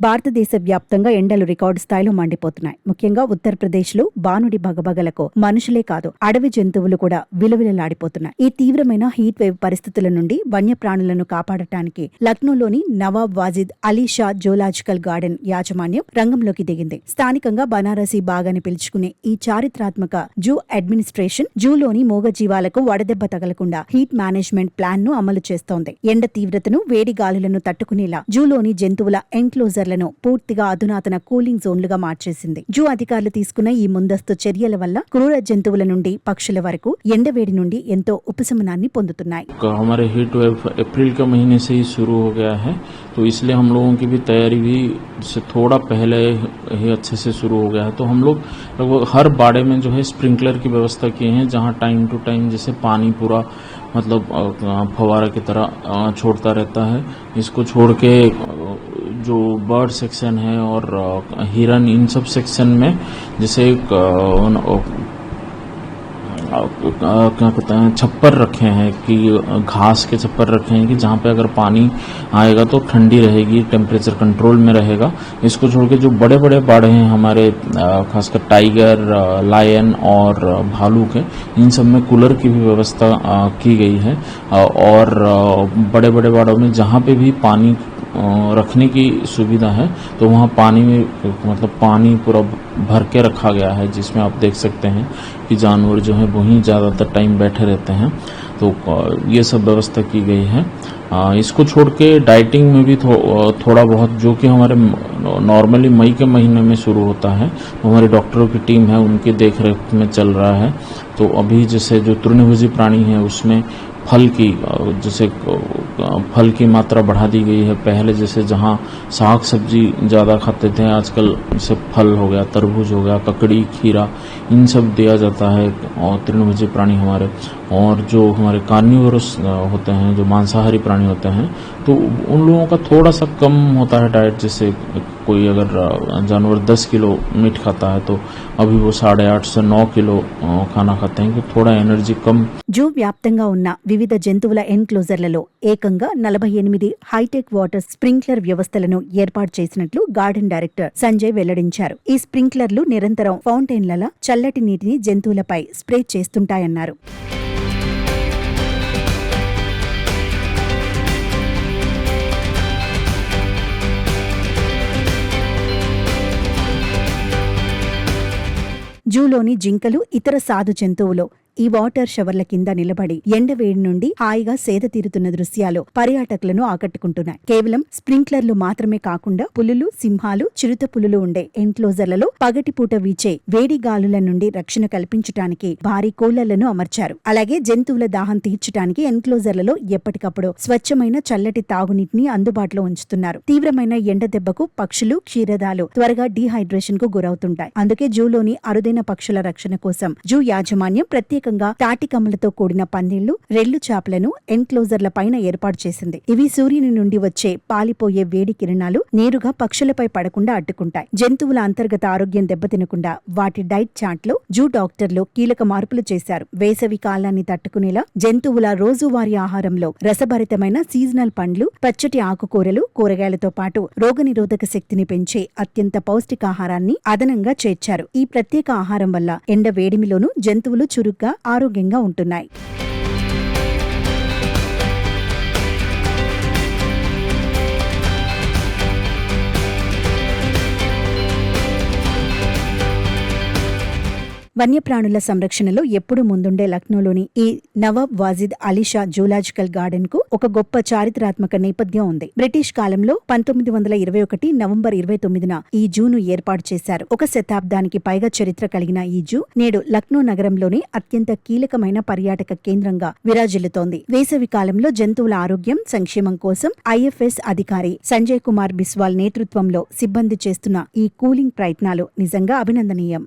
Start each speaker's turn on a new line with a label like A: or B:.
A: భారతదేశ వ్యాప్తంగా ఎండలు రికార్డు స్థాయిలో మండిపోతున్నాయి. ముఖ్యంగా ఉత్తరప్రదేశ్లో బానుడి బగబగలకు మనుషులే కాదు అడవి జంతువులు కూడా విలువిలలాడిపోతున్నాయి. ఈ తీవ్రమైన హీట్ వేవ్ పరిస్థితుల నుండి వన్యప్రాణులను కాపాడటానికి లక్నోలోని నవాబ్ వాజిద్ అలీ షా జూలాజికల్ గార్డెన్ యాజమాన్యం రంగంలోకి దిగింది. స్థానికంగా బనారసీ బాగ్ అని పిలుచుకునే ఈ చారిత్రాత్మక జూ అడ్మినిస్ట్రేషన్ జూలోని మూగజీవాలకు వడదెబ్బ తగలకుండా హీట్ మేనేజ్మెంట్ ప్లాన్ ను అమలు చేస్తోంది. ఎండ తీవ్రతను, వేడి గాలులను తట్టుకునేలా జూలోని జంతువుల ఎన్క్లోజర్లను పూర్తిగా అధునాతన కూలింగ్ జోన్లుగా మార్చేసింది. జూ అధికారులు తీసుకున్న ఈ ముందస్తు చర్యల వల్ల క్రూర జంతువుల నుండి పక్షుల వరకు ఎండవేడి నుండి ఎంతో ఉపశమనాన్ని పొందుతున్నాయి.
B: हमारे हीट वेव अप्रैल के महीने से ही शुरू हो गया है, तो इसलिए हम लोगों की भी तैयारी भी से थोड़ा पहले ही अच्छे से शुरू हो गया है. तो हम लोग लगभग हर बाड़े में जो है स्प्रिंकलर की व्यवस्था किए हैं, जहां टाइम टू टाइम जैसे पानी पूरा मतलब फव्वारा की तरह छोड़ता रहता है. इसको छोड़ के जो बर्ड सेक्शन है और हिरन, इन सब सेक्शन में जैसे क्या कहते हैं छप्पर रखे हैं कि घास के छप्पर रखे हैं कि जहाँ पे अगर पानी आएगा तो ठंडी रहेगी, टेम्परेचर कंट्रोल में रहेगा. इसको छोड़ के जो बड़े बड़े बाड़े हैं हमारे, खासकर टाइगर, लायन और भालू के, इन सब में कूलर की भी व्यवस्था की गई है. और बड़े बड़े बाड़ों में जहाँ पे भी पानी रखने की सुविधा है तो वहाँ पानी में मतलब पानी पूरा भर के रखा गया है, जिसमें आप देख सकते हैं कि जानवर जो है वहीं ज़्यादातर टाइम बैठे रहते हैं. तो ये सब व्यवस्था की गई है. इसको छोड़ के डाइटिंग में भी थोड़ा बहुत, जो कि हमारे नॉर्मली मई के महीने में शुरू होता है, तो हमारी डॉक्टरों की टीम है उनकी देखरेख में चल रहा है. तो अभी जैसे जो तृणभोजी प्राणी है उसमें फल की जैसे फल की मात्रा बढ़ा दी गई है. पहले जैसे जहाँ साग सब्जी ज़्यादा खाते थे, आजकल जैसे फल हो गया, तरबूज हो गया, ककड़ी, खीरा, इन सब दिया जाता है. और तृणभोजी प्राणी हमारे, और जो हमारे कार्निवोरस होते हैं, जो मांसाहारी प्राणी होते हैं, तो उन लोगों का थोड़ा सा कम होता है डाइट. जैसे कोई अगर जानवर 10 किलो मीट खाता है तो अभी वो 8.5 से 9 किलो खाना खाते हैं, कि थोड़ा एनर्जी कम.
A: జూ వ్యాప్తంగా ఉన్న వివిధ జంతువుల ఎన్క్లోజర్లలో ఏకంగా 48 హైటెక్ వాటర్ స్ప్రింక్లర్ వ్యవస్థలను ఏర్పాటు చేసినట్లు గార్డెన్ డైరెక్టర్ సంజయ్ వెల్లడించారు. ఈ స్ప్రింక్లర్లు నిరంతరం ఫౌంటైన్ల చల్లటి నీటిని జంతువులపై స్ప్రే చేస్తుంటాయన్నారు. జూలోని జింకలు, ఇతర సాధు జంతువులు ఈ వాటర్ షవర్ల కింద నిలబడి ఎండవేడి నుండి హాయిగా సేద తీరుతున్న దృశ్యాలు పర్యాటకులను ఆకట్టుకుంటున్నాయి. కేవలం స్ప్రింక్లర్లు మాత్రమే కాకుండా పులులు, సింహాలు, చిరుత పులులు ఉండే ఎన్క్లోజర్లలో పగటిపూట వీచే వేడి గాలుల నుండి రక్షణ కల్పించడానికి భారీ కూలర్లను అమర్చారు. అలాగే జంతువుల దాహం తీర్చడానికి ఎన్క్లోజర్లలో ఎప్పటికప్పుడు స్వచ్ఛమైన చల్లటి తాగునీటిని అందుబాటులో ఉంచుతున్నారు. తీవ్రమైన ఎండ దెబ్బకు పక్షులు, క్షీరదాలు త్వరగా డీహైడ్రేషన్ కు గురవుతుంటాయి. అందుకే జూలోని అరుదైన పక్షుల రక్షణ కోసం జూ యాజమాన్యం ప్రత్యేకంగా తాటికమ్మలతో కూడిన పందిళ్లు, రెల్లు చాపలను ఎన్క్లోజర్ల పైన ఏర్పాటు చేసింది. ఇవి సూర్యుని నుండి వచ్చే పాలిపోయే వేడి కిరణాలు నేరుగా పక్షులపై పడకుండా అడ్డుకుంటాయి. జంతువుల అంతర్గత ఆరోగ్యం దెబ్బతినకుండా వాటి డైట్ చార్ట్ లో జూ డాక్టర్లు కీలక మార్పులు చేశారు. వేసవి కాలాన్ని తట్టుకునేలా జంతువుల రోజువారీ ఆహారంలో రసభరితమైన సీజనల్ పండ్లు, పచ్చటి ఆకుకూరలు, కూరగాయలతో పాటు రోగనిరోధక శక్తిని పెంచే అత్యంత పౌష్టికాహారాన్ని అదనంగా చేర్చారు. ఈ ప్రత్యేక ఆహారం వల్ల ఎండ వేడిమిలోనూ జంతువులు చురుగ్గా ఆరోగ్యంగా ఉంటున్నాయి. వన్యప్రాణుల సంరక్షణలో ఎప్పుడూ ముందుండే లక్నోలోని ఈ నవాబ్ వాజిద్ అలీ షా జూలాజికల్ గార్డెన్ కు ఒక గొప్ప చారిత్రాత్మక నేపథ్యం ఉంది. బ్రిటిష్ కాలంలో 1921 నవంబర్ 29న ఈ జూను ఏర్పాటు చేశారు. ఒక శతాబ్దానికి పైగా చరిత్ర కలిగిన ఈ జూ నేడు లక్నో నగరంలోని అత్యంత కీలకమైన పర్యాటక కేంద్రంగా విరాజిల్లుతోంది. వేసవి కాలంలో జంతువుల ఆరోగ్యం, సంక్షేమం కోసం IFS అధికారి సంజయ్ కుమార్ బిస్వాల్ నేతృత్వంలో సిబ్బంది చేస్తున్న ఈ కూలింగ్ ప్రయత్నాలు నిజంగా అభినందనీయం.